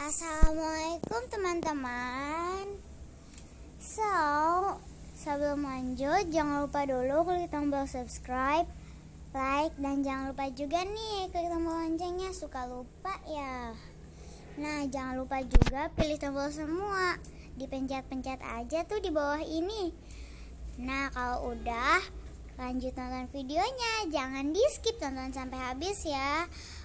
Assalamualaikum teman-teman. Sebelum lanjut jangan lupa dulu klik tombol subscribe, like, dan jangan lupa juga nih klik tombol loncengnya. Suka lupa ya. Nah, jangan lupa juga pilih tombol semua. Dipencet-pencet aja tuh di bawah ini. Nah, kalau udah lanjut nonton videonya, jangan di skip, tonton sampai habis ya.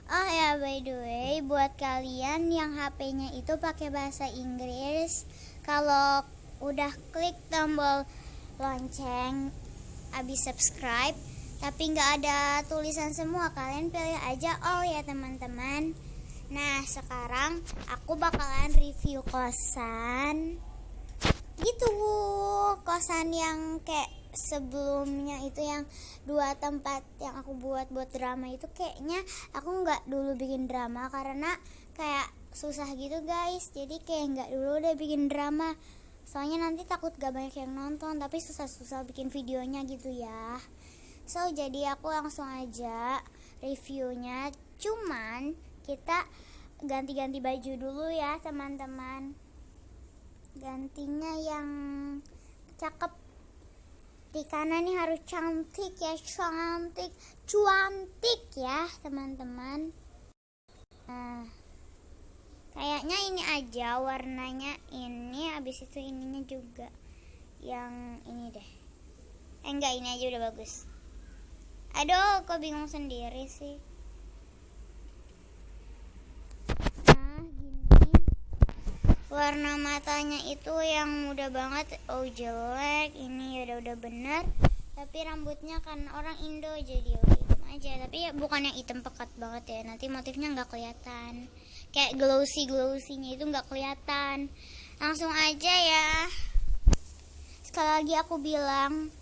Oh ya, by the way, buat kalian yang HP-nya itu pakai bahasa Inggris, kalau udah klik tombol lonceng abis subscribe tapi nggak ada tulisan semua, kalian pilih aja all ya teman-teman. Nah, sekarang aku bakalan review kosan gitu, kosan yang kayak sebelumnya itu, yang 2 tempat yang aku buat drama itu. Kayaknya aku nggak dulu bikin drama karena kayak susah gitu guys, jadi kayak nggak dulu udah bikin drama, soalnya nanti takut gak banyak yang nonton, tapi susah-susah bikin videonya gitu ya. Jadi aku langsung aja reviewnya, cuman kita ganti-ganti baju dulu ya teman-teman, gantinya yang cakep. Di kanan nih harus cantik ya, cuantik ya teman-teman. Nah, kayaknya ini aja warnanya ini, habis itu ininya juga yang ini deh. Enggak, ini aja udah bagus. Aduh, kok bingung sendiri sih. Nah, gini. Warna matanya itu yang muda banget. Oh, jelek. Ini udah bener. Tapi rambutnya kan orang Indo, jadi hitam aja. Tapi ya bukan yang hitam pekat banget ya. Nanti motifnya nggak kelihatan. Kayak glossy-nya itu nggak kelihatan. Langsung aja ya. Sekali lagi aku bilang,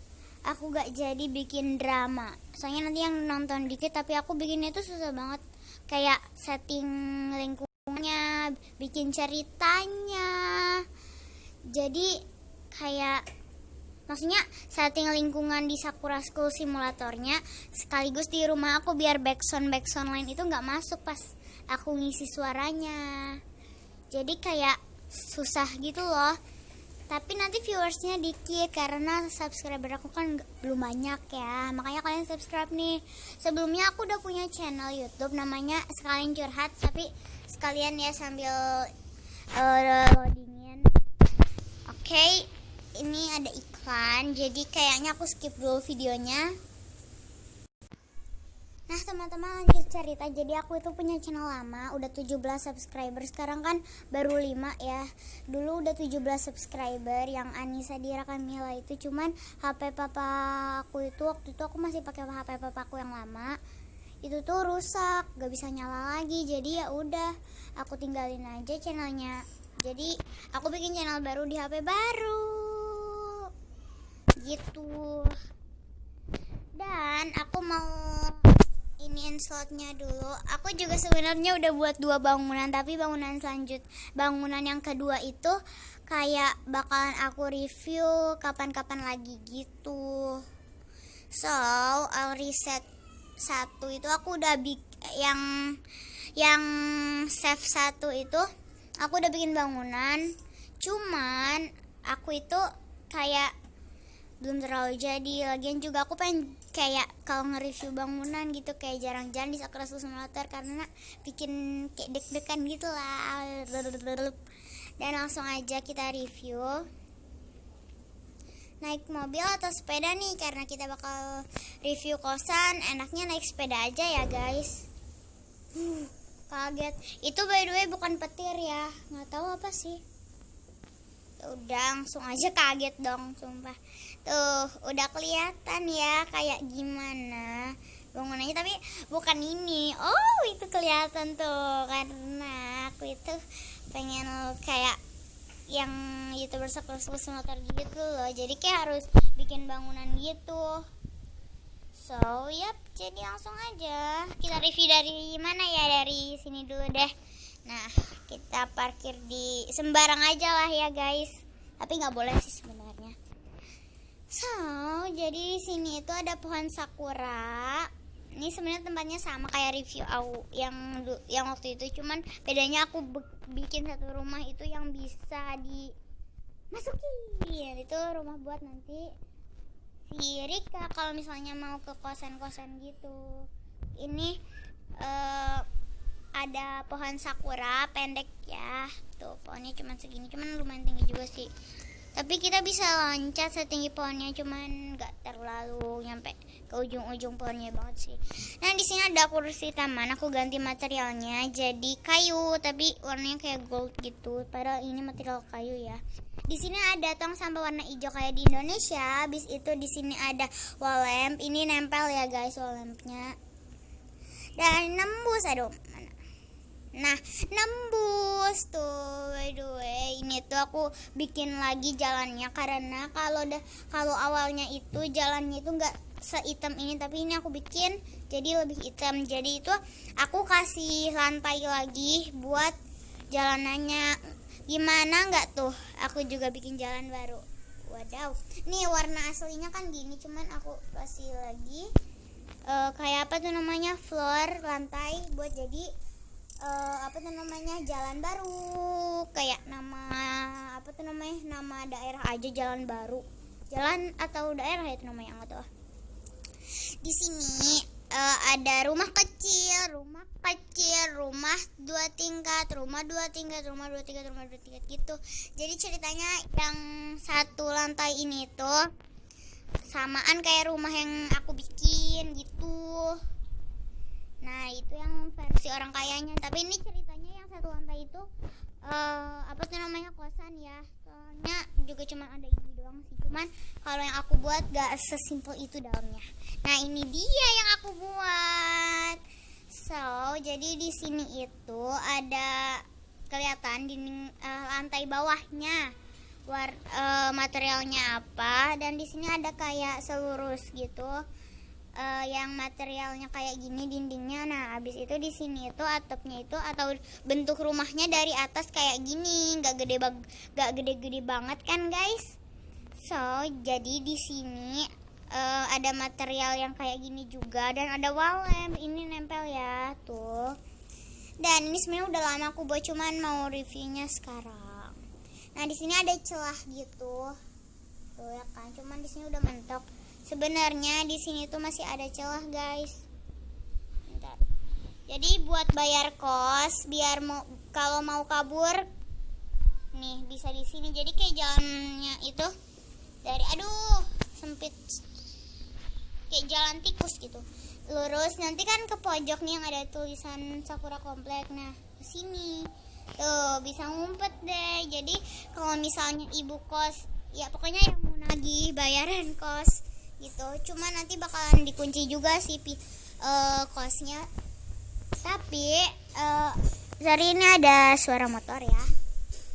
aku gak jadi bikin drama. Soalnya nanti yang nonton dikit, tapi aku bikinnya itu susah banget. Kayak setting lingkungannya, bikin ceritanya. Jadi kayak, maksudnya setting lingkungan di Sakura School Simulatornya sekaligus di rumah aku, biar backsound lain itu gak masuk pas aku ngisi suaranya. Jadi kayak susah gitu loh. Tapi nanti viewersnya dikit karena subscriber aku kan belum banyak ya, makanya kalian subscribe nih. Sebelumnya aku udah punya channel YouTube namanya Sekalian Curhat, tapi sekalian ya sambil loadingin. Oke, ini ada iklan, jadi kayaknya aku skip dulu videonya. Nah teman-teman, lanjut cerita. Jadi aku itu punya channel lama, udah 17 subscriber. Sekarang kan baru 5 ya. Dulu udah 17 subscriber, yang Anissa Dira Kamila itu. Cuman HP papa aku itu, waktu itu aku masih pakai HP papaku yang lama. Itu tuh rusak, gak bisa nyala lagi. Jadi ya udah, aku tinggalin aja channelnya. Jadi aku bikin channel baru di HP baru gitu. Dan aku mau iniin slotnya dulu. Aku juga sebenarnya udah buat 2 bangunan, tapi bangunan yang kedua itu kayak bakalan aku review kapan-kapan lagi gitu. I'll reset 1 itu aku udah yang save 1 itu aku udah bikin bangunan. Cuman aku itu kayak belum terlalu jadi. Lagian juga aku pengen kayak kalau nge-review bangunan gitu kayak jarang-jarang di Sakura School Simulator, karena bikin kayak deg-degan gitu lah. Dan langsung aja kita review. Naik mobil atau sepeda nih, karena kita bakal review kosan. Enaknya naik sepeda aja ya guys. Kaget. Itu by the way bukan petir ya, nggak tahu apa sih. Udah langsung aja kaget dong, sumpah. Tuh udah kelihatan ya kayak gimana bangunannya, tapi bukan ini. Oh, itu kelihatan tuh, karena aku itu pengen kayak yang YouTuber Sakura School Simulator gitu loh. Jadi kayak harus bikin bangunan gitu. Jadi langsung aja kita review dari mana ya, dari sini dulu deh. Nah, kita parkir di sembarang aja lah ya guys, tapi nggak boleh sih sebenarnya. Jadi di sini itu ada pohon sakura. Ini sebenarnya tempatnya sama kayak review aku yang waktu itu, cuman bedanya aku bikin satu rumah itu yang bisa dimasukin. Itu rumah buat nanti si Rika kalau misalnya mau ke kosan-kosan gitu. Ini ada pohon sakura pendek ya. Tuh pohonnya cuma segini, cuman lumayan tinggi juga sih. Tapi kita bisa loncat setinggi pohonnya, cuman nggak terlalu nyampe ke ujung-ujung pohonnya banget sih. Nah di sini ada kursi taman, aku ganti materialnya jadi kayu, tapi warnanya kayak gold gitu. Padahal ini material kayu ya. Di sini ada tong sampah warna hijau kayak di Indonesia. Habis itu di sini ada wall lamp, ini nempel ya guys wall lampnya. Dan nembus, aduh mana? Nah nembus tuh, by the way ini tuh aku bikin lagi jalannya karena kalau awalnya itu jalannya itu nggak sehitam ini, tapi ini aku bikin jadi lebih hitam. Jadi itu aku kasih lantai lagi buat jalanannya. Gimana nggak tuh? Aku juga bikin jalan baru. Wadaw, nih warna aslinya kan gini, cuman aku kasih lagi kayak apa tuh namanya, floor, lantai buat jadi apa tuh namanya, jalan baru. Kayak nama apa tuh namanya, nama daerah aja, jalan baru, jalan atau daerah itu namanya nggak tahu. Di sini ada rumah kecil, rumah 2 tingkat, rumah 2 tingkat, rumah 2 tingkat, rumah 2 tingkat gitu. Jadi ceritanya yang satu lantai ini tuh samaan kayak rumah yang aku bikin gitu. Nah itu yang versi orang kayanya. Tapi ini ceritanya yang satu lantai itu apa tuh namanya, kosan ya. Soalnya juga cuma ada ini doang sih. Cuman kalau yang aku buat gak sesimpel itu dalamnya. Nah ini dia yang aku buat. So jadi di sini itu ada kelihatan dinding lantai bawahnya materialnya apa, dan di sini ada kayak selurus gitu. Yang materialnya kayak gini dindingnya. Nah abis itu di sini itu atapnya itu atau bentuk rumahnya dari atas kayak gini, nggak gede-gede banget kan guys. So jadi di sini ada material yang kayak gini juga, dan ada wall lamp ini nempel ya tuh. Dan ini sebenarnya udah lama aku buat, cuman mau reviewnya sekarang. Nah di sini ada celah gitu tuh ya kan, cuman di sini udah mentok. Sebenarnya di sini tuh masih ada celah guys. Bentar. Jadi buat bayar kos, biar kalau mau kabur nih bisa di sini. Jadi kayak jalannya itu dari sempit, kayak jalan tikus gitu. Lurus nanti kan ke pojok nih yang ada tulisan Sakura Komplek. Nah ke sini tuh bisa ngumpet deh. Jadi kalau misalnya ibu kos, ya pokoknya yang mau nagih bayaran kos gitu, cuma nanti bakalan dikunci juga sih kosnya. Tapi hari ini ada suara motor ya.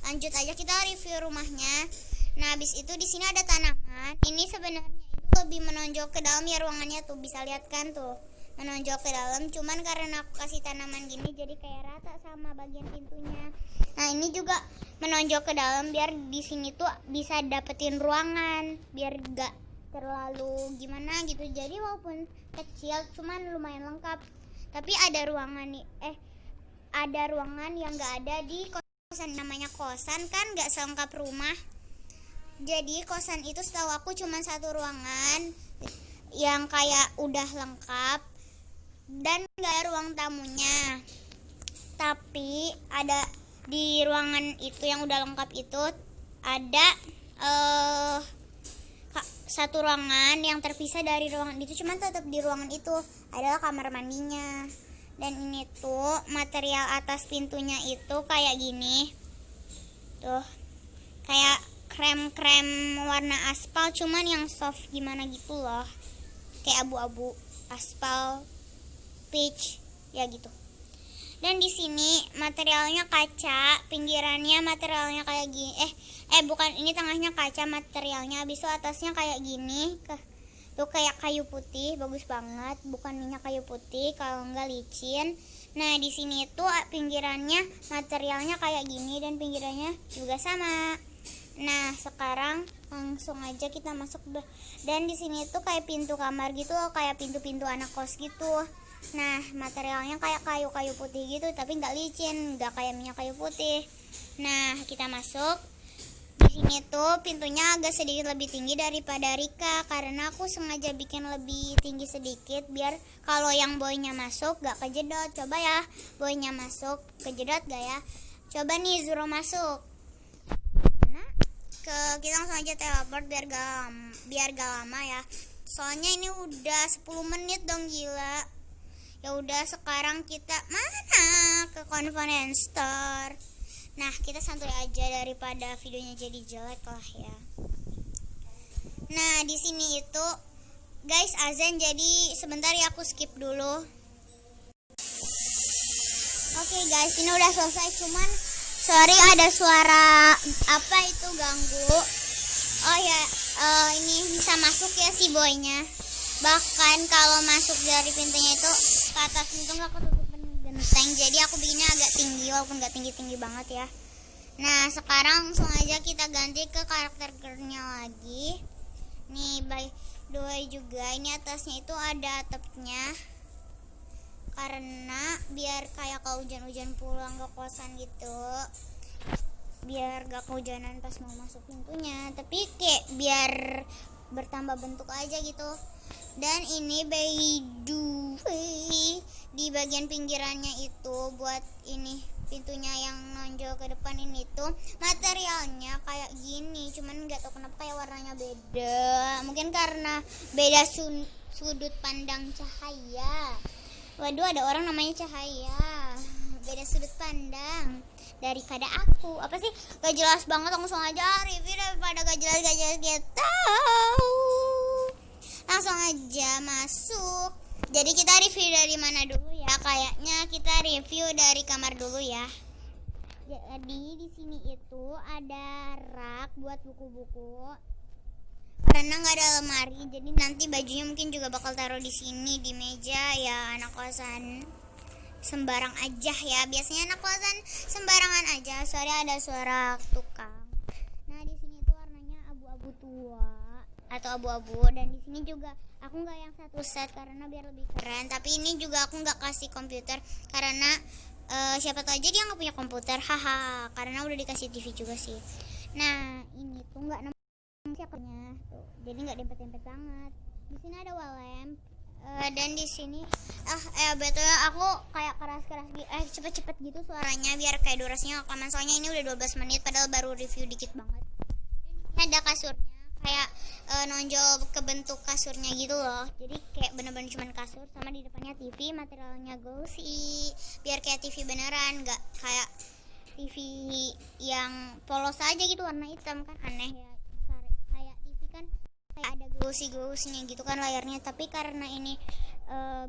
Lanjut aja kita review rumahnya. Nah habis itu di sini ada tanaman. Ini sebenarnya itu lebih menonjol ke dalam ya, ruangannya tuh bisa lihat kan tuh menonjol ke dalam. Cuman karena aku kasih tanaman gini jadi kayak rata sama bagian pintunya. Nah ini juga menonjol ke dalam biar di sini tuh bisa dapetin ruangan, biar gak terlalu gimana gitu. Jadi walaupun kecil cuman lumayan lengkap. Tapi ada ruangan nih ada ruangan yang gak ada di kosan. Namanya kosan kan gak selengkap rumah. Jadi kosan itu setahu aku cuma satu ruangan yang kayak udah lengkap dan gak ada ruang tamunya. Tapi ada di ruangan itu yang udah lengkap itu ada satu ruangan yang terpisah dari ruangan itu, cuman tetap di ruangan itu adalah kamar mandinya. Dan ini tuh material atas pintunya itu kayak gini tuh, kayak krem warna aspal, cuman yang soft gimana gitu loh, kayak abu-abu aspal peach ya gitu. Dan di sini materialnya kaca, pinggirannya materialnya kayak gini. Bukan, ini tengahnya kaca materialnya. Habis itu atasnya kayak gini. Tuh kayak kayu putih, bagus banget. Bukan minyak kayu putih, kalau enggak licin. Nah, di sini tuh pinggirannya materialnya kayak gini dan pinggirannya juga sama. Nah, sekarang langsung aja kita masuk. Dan di sini tuh kayak pintu kamar gitu loh, kayak pintu-pintu anak kos gitu. Nah, materialnya kayak kayu-kayu putih gitu, tapi nggak licin, nggak kayak minyak kayu putih. Nah, kita masuk. Di sini tuh pintunya agak sedikit lebih tinggi daripada Rika, karena aku sengaja bikin lebih tinggi sedikit biar kalau yang boynya masuk gak kejedot. Coba ya, boynya masuk kejedot gak ya? Coba nih Zuro masuk. Nah, kita langsung aja teleport biar gak lama ya. Soalnya ini udah 10 menit dong, gila. Ya udah, sekarang kita mana ke convenience store. Nah, kita santuy aja daripada videonya jadi jelek lah ya. Nah, di sini itu guys azan, jadi sebentar ya aku skip dulu. Oke guys, ini udah selesai, cuman sorry ada suara apa itu ganggu. Oh ya, ini bisa masuk ya si boynya. Bahkan kalau masuk dari pintunya itu ke atas itu nggak ketutupan genteng, jadi aku bikinnya agak tinggi walaupun nggak tinggi-tinggi banget ya. Nah, sekarang langsung aja kita ganti ke karakter girlnya lagi. Nih, by the way juga ini atasnya itu ada atapnya, karena biar kayak kalau hujan-hujan pulang ke kosan gitu, biar gak kehujanan pas mau masuk pintunya, tapi kayak biar bertambah bentuk aja gitu. Dan ini by the way di bagian pinggirannya itu buat ini pintunya yang nonjol ke depan ini tuh materialnya kayak gini, cuman nggak tahu kenapa kayak warnanya beda. Mungkin karena beda sudut pandang cahaya. Waduh, ada orang namanya Cahaya. Beda sudut pandang daripada aku. Apa sih? Gak jelas banget, langsung aja review daripada gak jelas gitu. Langsung aja masuk. Jadi kita review dari mana dulu ya? Kayaknya kita review dari kamar dulu ya. Jadi di sini itu ada rak buat buku-buku. Karena nggak ada lemari, jadi nanti bajunya mungkin juga bakal taruh di sini di meja ya. Anak kosan sembarang aja ya. Biasanya anak kosan sembarangan aja. Sorry ada suara tukang. Nah di sini tuh warnanya abu-abu tua atau abu-abu, dan di sini juga aku nggak yang satu set karena biar lebih keren. Tapi ini juga aku nggak kasih komputer karena siapa tahu aja dia nggak punya komputer, haha. Karena udah dikasih TV juga sih. Nah ini tuh nggak siapanya tuh, jadi nggak dempet-dempet banget. Di sini ada wall lamp, dan di sini betul aku kayak keras-keras cepet-cepet gitu suaranya biar kayak durasinya kelamaan. Soalnya ini udah 12 menit padahal baru review dikit banget. Dan ada kasurnya kayak nonjol ke bentuk kasurnya gitu loh, jadi kayak bener-bener cuman kasur, sama di depannya TV materialnya glossy biar kayak TV beneran, nggak kayak TV yang polos aja gitu warna hitam, kan aneh ya. Kayak TV kan kayak ada glossy-glossy-nya gitu kan layarnya, tapi karena ini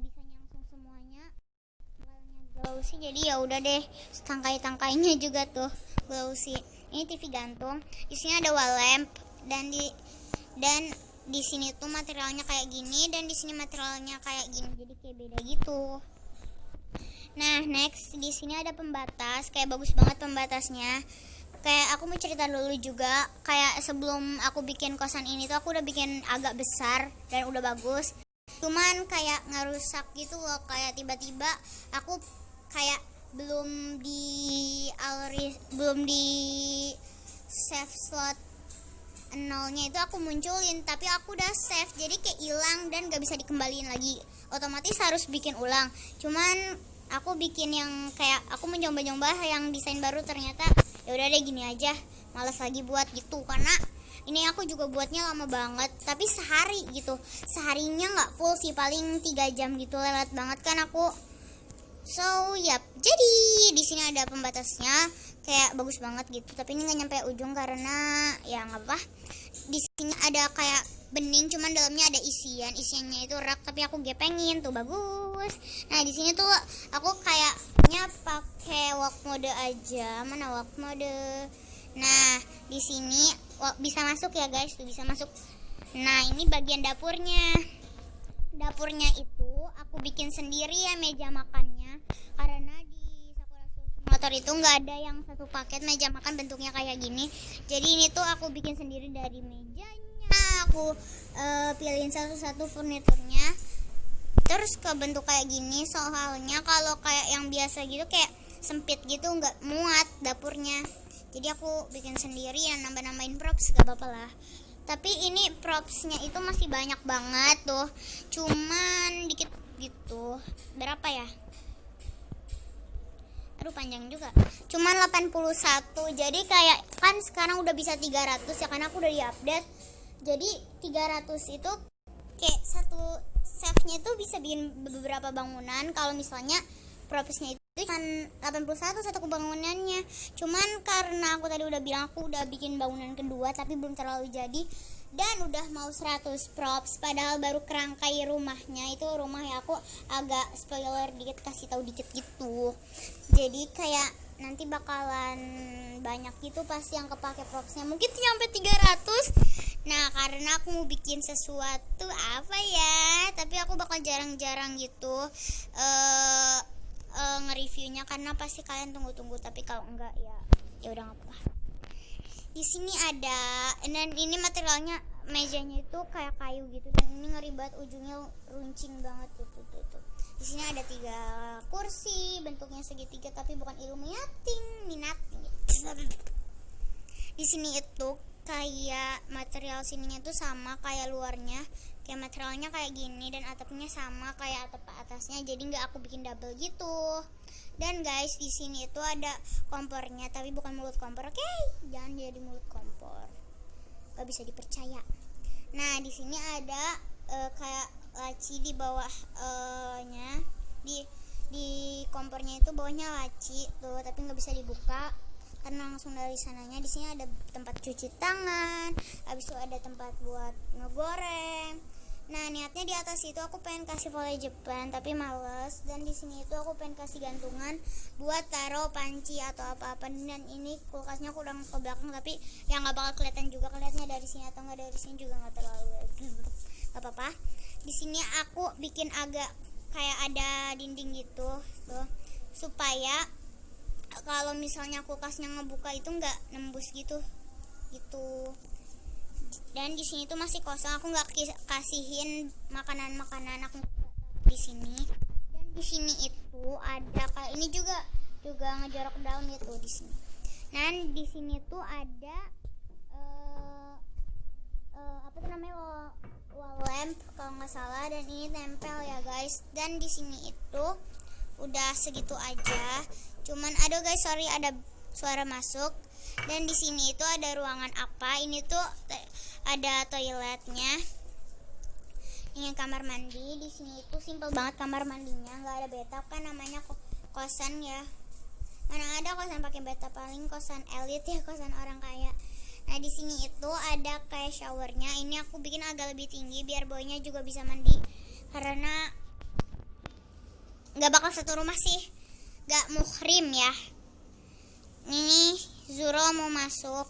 bisa nyangsung semuanya warnanya glossy, jadi ya udah deh tangkai-tangkainya juga tuh glossy. Ini TV gantung, di sini ada wall lamp, dan di sini tuh materialnya kayak gini, dan di sini materialnya kayak gini, jadi kayak beda gitu. Nah next di sini ada pembatas, kayak bagus banget pembatasnya. Kayak aku mau cerita dulu juga, kayak sebelum aku bikin kosan ini tuh aku udah bikin agak besar dan udah bagus, cuman kayak ngerusak gitu loh. Kayak tiba-tiba aku kayak belum di save slot nolnya itu aku munculin, tapi aku udah save, jadi kayak hilang dan gak bisa dikembaliin lagi, otomatis harus bikin ulang. Cuman aku bikin yang kayak aku mencoba-coba yang desain baru, ternyata ya udah deh gini aja, malas lagi buat gitu. Karena ini aku juga buatnya lama banget, tapi sehari gitu, seharinya nggak full sih, paling 3 jam gitu, lewat banget kan aku. So yap, jadi di sini ada pembatasnya kayak bagus banget gitu, tapi ini nggak nyampe ujung karena ya nggak apa. Di sini ada kayak bening, cuman dalamnya ada isiannya itu rak, tapi aku gepengin tuh bagus. Nah di sini tuh aku kayaknya pakai walk mode aja, mana walk mode. Nah di sini bisa masuk ya guys, tuh bisa masuk. Nah ini bagian dapurnya itu aku bikin sendiri ya meja makannya, karena di Sakura School motor itu nggak ada yang satu paket meja makan bentuknya kayak gini. Jadi ini tuh aku bikin sendiri dari mejanya, aku pilihin satu-satu furniturnya, terus ke bentuk kayak gini. Soalnya kalau kayak yang biasa gitu kayak sempit gitu nggak muat dapurnya. Jadi aku bikin sendiri ya, nambah-nambahin props gak apa-apa lah. Tapi ini propsnya itu masih banyak banget tuh, cuman dikit gitu. Berapa ya? Aduh panjang juga. Cuman 81. Jadi kayak kan sekarang udah bisa 300 ya, karena aku udah di-update. Jadi 300 itu kayak satu save-nya itu bisa bikin beberapa bangunan. Kalau misalnya propsnya itu kan 81 satu bangunannya. Cuman karena aku tadi udah bilang aku udah bikin bangunan kedua tapi belum terlalu jadi, dan udah mau 100 props padahal baru kerangkai rumahnya. Itu rumahnya aku agak spoiler dikit, kasih tahu dikit gitu. Jadi kayak nanti bakalan banyak gitu pasti yang kepake propsnya, mungkin sampai 300. Nah karena aku mau bikin sesuatu apa ya, tapi aku bakal jarang-jarang gitu nge-reviewnya karena pasti kalian tunggu-tunggu. Tapi kalau enggak ya udah nggak apa-apa. Di sini ada, dan ini materialnya mejanya itu kayak kayu gitu, dan ini ngeri banget, ujungnya runcing banget tuh. Di sini ada 3 kursi bentuknya segitiga tapi bukan illuminating minating. Di sini itu kayak material sininya tuh sama kayak luarnya, kayak materialnya kayak gini, dan atapnya sama kayak atap atasnya, jadi nggak aku bikin double gitu. Dan guys di sini itu ada kompornya tapi bukan mulut kompor, oke? Jangan jadi mulut kompor, nggak bisa dipercaya. Nah di sini ada kayak laci di bawahnya, di kompornya itu bawahnya laci tuh, tapi nggak bisa dibuka karena langsung dari sananya. Di sini ada tempat cuci tangan, habis itu ada tempat buat ngegoreng. Nah niatnya di atas itu aku pengen kasih volley Jepang tapi males, dan di sini itu aku pengen kasih gantungan buat taruh panci atau apa-apa. Dan ini kulkasnya aku udah ke belakang, tapi ya nggak bakal kelihatan juga, kelihatannya dari sini atau nggak dari sini juga nggak terlalu nggak apa-apa. Di sini aku bikin agak kayak ada dinding gitu tuh, supaya kalau misalnya kulkasnya ngebuka itu nggak nembus gitu. Dan di sini tuh masih kosong, aku nggak kasihin makanan aku di sini. Dan di sini itu ada kayak ini juga ngejorok daun gitu di sini. Dan di sini tuh ada apa tuh namanya, wall lamp kalau nggak salah, dan ini tempel ya guys. Dan di sini itu udah segitu aja. Cuman aduh guys, sorry ada suara masuk. Dan di sini itu ada ruangan apa? Ini tuh ada toiletnya. Ini kamar mandi. Di sini itu simple banget kamar mandinya, nggak ada bathtub kan namanya kosan ya. Mana ada kosan pakai bathtub, paling kosan elit ya, kosan orang kaya. Nah di sini itu ada kayak showernya. Ini aku bikin agak lebih tinggi biar boynya juga bisa mandi, karena nggak bakal satu rumah sih, nggak muhrim ya. Ini Zuro mau masuk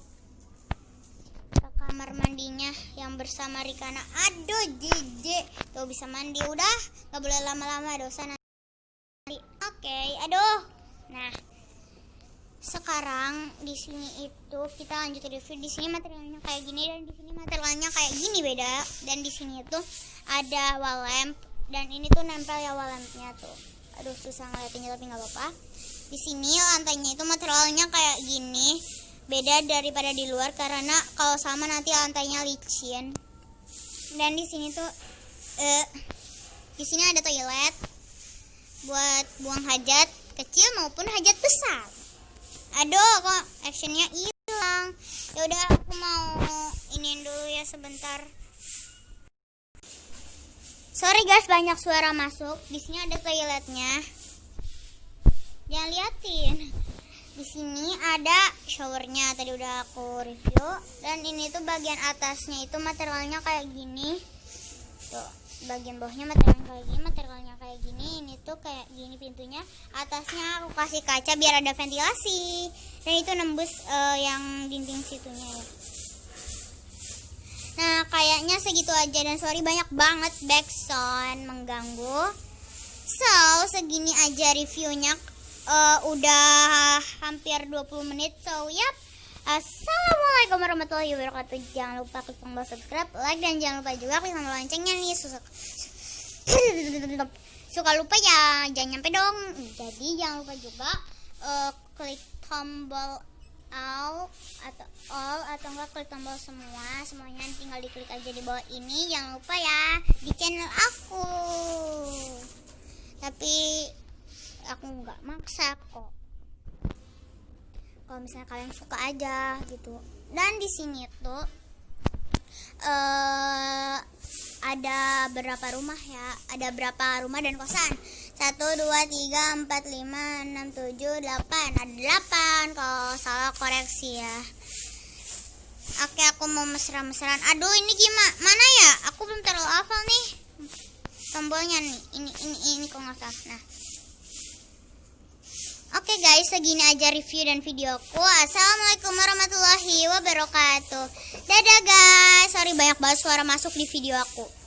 ke kamar mandinya yang bersama Rikana. Aduh jijik, tuh bisa mandi. Udah nggak boleh lama-lama, dosa nanti. Oke, aduh. Nah sekarang di sini itu kita lanjut review. Di sini materialnya kayak gini, dan di sini materialnya kayak gini beda. Dan di sini itu ada wall lamp, dan ini tuh nempel ya wall lampnya tuh. Aduh susah ngeliatinnya tapi nggak apa-apa. Di sini lantainya itu materialnya kayak gini, beda daripada di luar karena kalau sama nanti lantainya licin. Dan di sini tuh di sini ada toilet buat buang hajat kecil maupun hajat besar. Aduh kok actionnya hilang. Ya udah aku mau iniin dulu ya sebentar. Sorry guys, banyak suara masuk. Di sini ada toiletnya. Jangan liatin. Di sini ada showernya, tadi udah aku review. Dan ini tuh bagian atasnya itu materialnya kayak gini. Tuh, bagian bawahnya materialnya kayak gini. Ini tuh kayak gini pintunya. Atasnya aku kasih kaca biar ada ventilasi. Dan itu nembus yang dinding situnya ya. Nah, kayaknya segitu aja, dan sorry banyak banget backsound mengganggu. So, segini aja reviewnya. udah hampir 20 menit. So yap, assalamualaikum warahmatullahi wabarakatuh. Jangan lupa klik tombol subscribe, like, dan jangan lupa juga klik tombol loncengnya nih. Suka lupa ya, jangan nyampe dong. Jadi jangan lupa juga klik tombol all atau enggak klik tombol semuanya tinggal diklik aja di bawah ini. Jangan lupa ya di channel aku, tapi aku nggak maksa kok, kalau misalnya kalian suka aja gitu. Dan di sini tuh ada berapa rumah ya, ada berapa rumah dan kosan. 1, 2, 3, 4, 5, 6, 7, 8. Ada 8, kalau salah koreksi ya. Oke, aku mau mesra-mesraan. Aduh, ini gimana? Mana ya? Aku belum terlalu hafal nih tombolnya nih. Ini kok nggak salah. Nah, oke guys, segini aja review dan videoku. Assalamualaikum warahmatullahi wabarakatuh. Dadah guys. Sorry banyak banget suara masuk di video aku.